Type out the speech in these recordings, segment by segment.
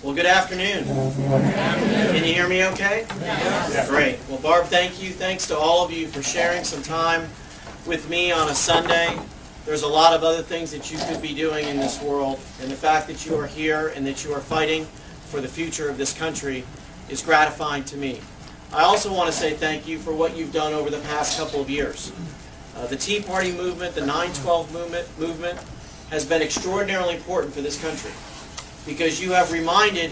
Well, good afternoon. Can you hear me okay? Yes. Great. Well, Barb, thank you. Thanks to all of you for sharing some time with me on a Sunday. There's a lot of other things that you could be doing in this world, and the fact that you are here and that you are fighting for the future of this country is gratifying to me. I also want to say thank you for what you've done over the past couple of years. The Tea Party movement, the 9/12 movement has been extraordinarily important for this country because you have reminded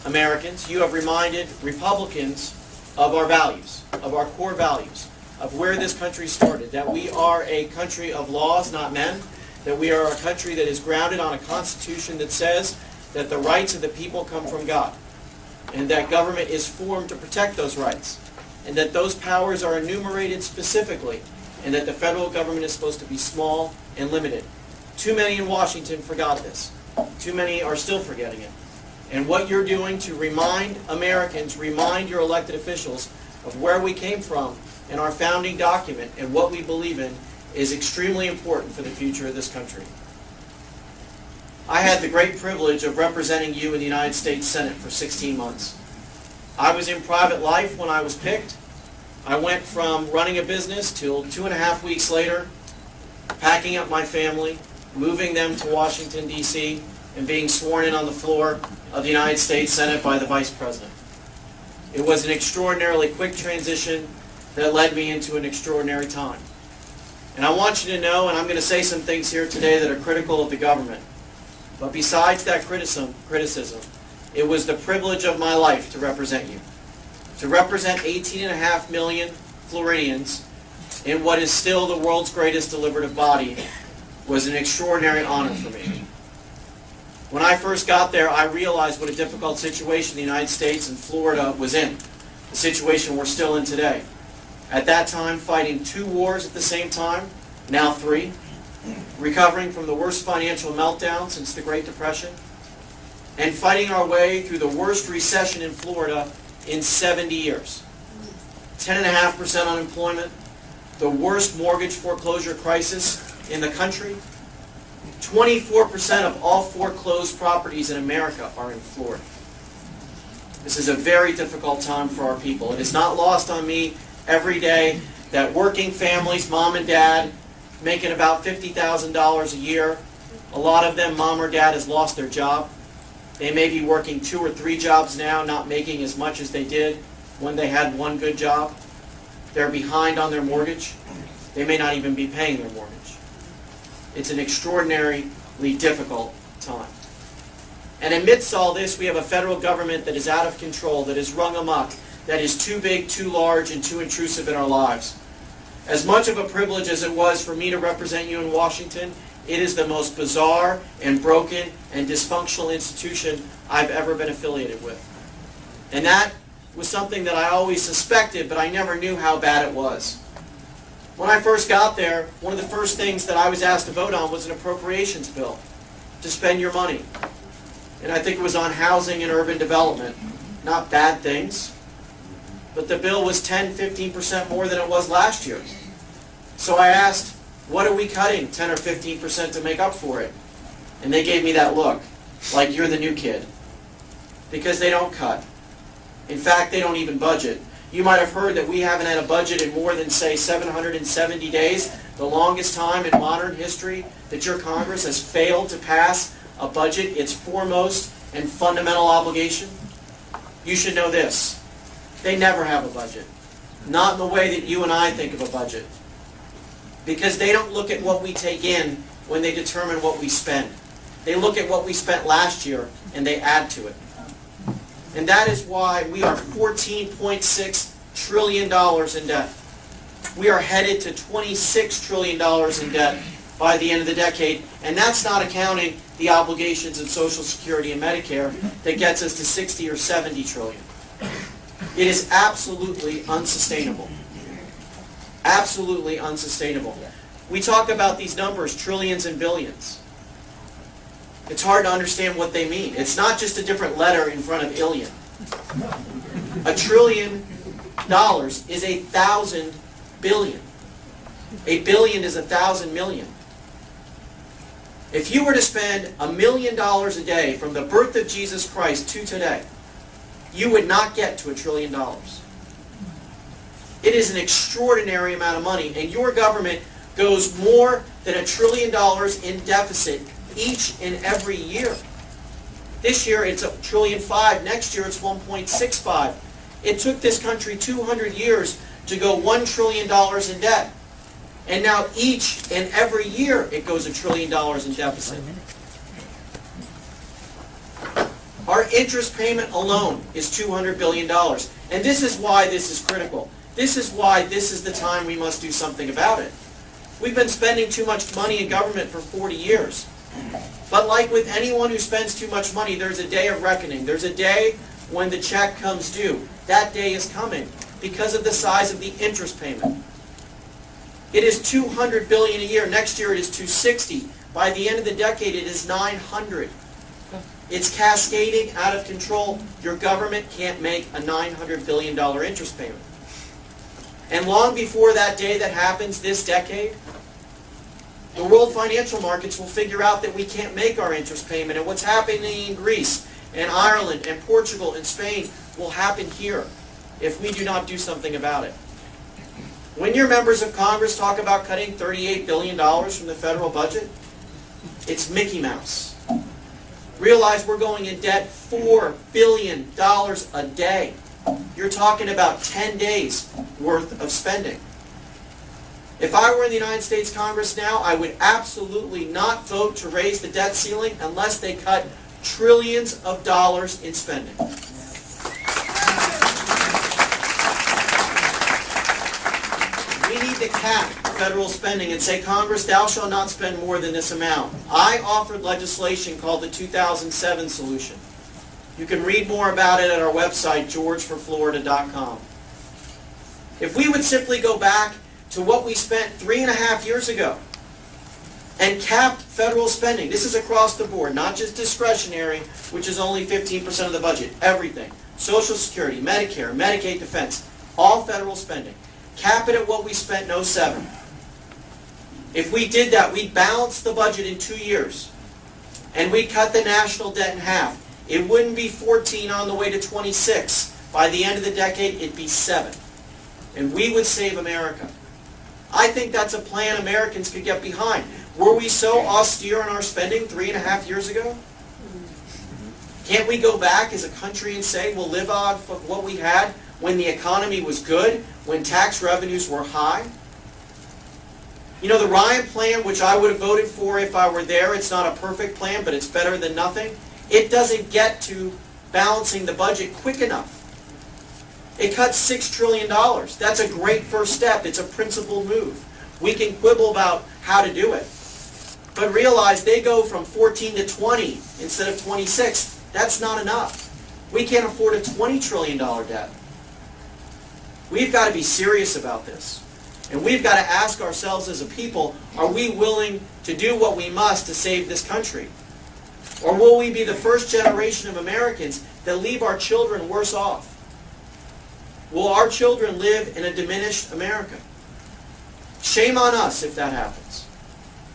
Americans, you have reminded Republicans of our values, of our core values, of where this country started, that we are a country of laws, not men, that we are a country that is grounded on a constitution that says that the rights of the people come from God, and that government is formed to protect those rights, and that those powers are enumerated specifically, and that the federal government is supposed to be small and limited. Too many in Washington forgot this. Too many are still forgetting it. And what you're doing to remind Americans, remind your elected officials of where we came from and our founding document and what we believe in is extremely important for the future of this country. I had the great privilege of representing you in the United States Senate for 16 months. I was in private life when I was picked. I went from running a business till 2.5 weeks later, packing up my family, moving them to Washington, D.C., and being sworn in on the floor of the United States Senate by the Vice President. It was an extraordinarily quick transition that led me into an extraordinary time. And I want you to know, and I'm going to say some things here today that are critical of the government, but besides that criticism, it was the privilege of my life to represent you. To represent 18.5 million Floridians in what is still the world's greatest deliberative body was an extraordinary honor for me. When I first got there, I realized what a difficult situation the United States and Florida was in, the situation we're still in today. At that time, fighting 2 wars at the same time, now 3, recovering from the worst financial meltdown since the Great Depression, and fighting our way through the worst recession in Florida in 70 years. 10.5% unemployment, the worst mortgage foreclosure crisis in the country. 24% of all foreclosed properties in America are in Florida. This is a very difficult time for our people. It is not lost on me every day that working families, mom and dad, making about $50,000 a year, a lot of them, mom or dad, has lost their job. They may be working 2 or 3 jobs now, not making as much as they did when they had one good job. They're behind on their mortgage. They may not even be paying their mortgage. It's an extraordinarily difficult time. And amidst all this, we have a federal government that is out of control, that is rung amok, that is too big, too large, and too intrusive in our lives. As much of a privilege as it was for me to represent you in Washington, it is the most bizarre and broken and dysfunctional institution I've ever been affiliated with. And that was something that I always suspected, but I never knew how bad it was. When I first got there, one of the first things that I was asked to vote on was an appropriations bill to spend your money. And I think it was on housing and urban development. Not bad things. But the bill was 10-15% more than it was last year. So I asked, what are we cutting 10 or 15% to make up for it? And they gave me that look, like you're the new kid. Because they don't cut. In fact, they don't even budget. You might have heard that we haven't had a budget in more than, say, 770 days, the longest time in modern history that your Congress has failed to pass a budget, its foremost and fundamental obligation. You should know this. They never have a budget. Not in the way that you and I think of a budget. Because they don't look at what we take in when they determine what we spend. They look at what we spent last year and they add to it. And that is why we are $14.6 trillion in debt. We are headed to $26 trillion in debt by the end of the decade, and that's not accounting the obligations of Social Security and Medicare that gets us to 60 or 70 trillion. It is absolutely unsustainable. Absolutely unsustainable. We talk about these numbers, trillions and billions. It's hard to understand what they mean. It's not just a different letter in front of illion. $1 trillion is 1,000 billion. 1 billion is 1,000 million. If you were to spend $1 million a day from the birth of Jesus Christ to today, you would not get to $1 trillion. It is an extraordinary amount of money, and your government goes more than $1 trillion in deficit each and every year. This year it's $1.5 trillion. Next year it's 1.65. It took this country 200 years to go $1 trillion in debt. And now each and every year it goes $1 trillion in deficit. Our interest payment alone is $200 billion. And this is why this is critical. This is why this is the time we must do something about it. We've been spending too much money in government for 40 years. But like with anyone who spends too much money, there's a day of reckoning. There's a day when the check comes due. That day is coming because of the size of the interest payment. It is $200 billion a year. Next year it is $260. By the end of the decade it is $900. It's cascading out of control. Your government can't make a $900 billion interest payment. And long before that day that happens this decade, the world financial markets will figure out that we can't make our interest payment. And what's happening in Greece and Ireland and Portugal and Spain will happen here if we do not do something about it. When your members of Congress talk about cutting $38 billion from the federal budget, it's Mickey Mouse. Realize we're going in debt $4 billion a day. You're talking about 10 days worth of spending. If I were in the United States Congress now, I would absolutely not vote to raise the debt ceiling unless they cut trillions of dollars in spending. We need to cap federal spending and say, Congress, thou shalt not spend more than this amount. I offered legislation called the 2007 solution. You can read more about it at our website, georgeforflorida.com. If we would simply go back to what we spent 3.5 years ago and cap federal spending, this is across the board, not just discretionary, which is only 15% of the budget, everything. Social Security, Medicare, Medicaid, defense, all federal spending. Cap it at what we spent in 2007. If we did that, we'd balance the budget in 2 years. And we'd cut the national debt in half. It wouldn't be 14 on the way to 26. By the end of the decade, it'd be 7. And we would save America. I think that's a plan Americans could get behind. Were we so austere in our spending 3.5 years ago? Can't we go back as a country and say we'll live off of what we had when the economy was good, when tax revenues were high? You know, the Ryan plan, which I would have voted for if I were there, it's not a perfect plan, but it's better than nothing. It doesn't get to balancing the budget quick enough. It cuts $6 trillion. That's a great first step. It's a principled move. We can quibble about how to do it. But realize they go from 14 to 20 instead of 26. That's not enough. We can't afford a $20 trillion debt. We've got to be serious about this. And we've got to ask ourselves as a people, are we willing to do what we must to save this country? Or will we be the first generation of Americans that leave our children worse off? Will our children live in a diminished America? Shame on us if that happens.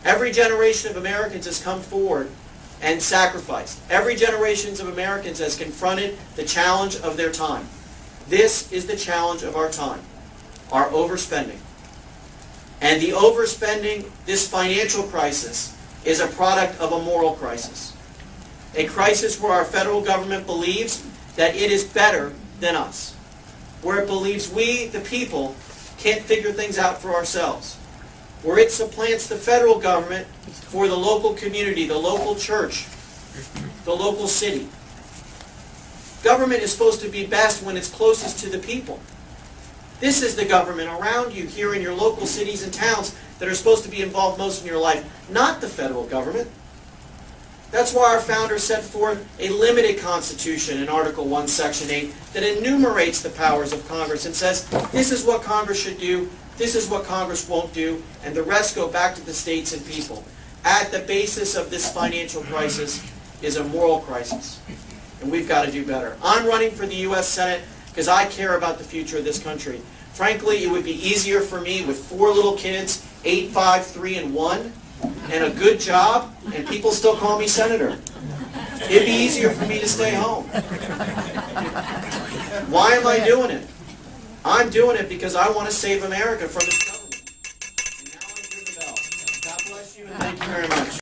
Every generation of Americans has come forward and sacrificed. Every generation of Americans has confronted the challenge of their time. This is the challenge of our time, our overspending. And the overspending, this financial crisis, is a product of a moral crisis. A crisis where our federal government believes that it is better than us. Where it believes we, the people, can't figure things out for ourselves. Where it supplants the federal government for the local community, the local church, the local city. Government is supposed to be best when it's closest to the people. This is the government around you here in your local cities and towns that are supposed to be involved most in your life, not the federal government. That's why our founders set forth a limited constitution in Article 1, Section 8 that enumerates the powers of Congress and says, this is what Congress should do, this is what Congress won't do, and the rest go back to the states and people. At the basis of this financial crisis is a moral crisis, and we've got to do better. I'm running for the U.S. Senate because I care about the future of this country. Frankly, it would be easier for me with 4 little kids, 8, 5, 3, and 1, and a good job, and people still call me senator. It'd be easier for me to stay home. Why am I doing it? I'm doing it because I want to save America from its government. And now I hear the bell. God bless you, and thank you very much.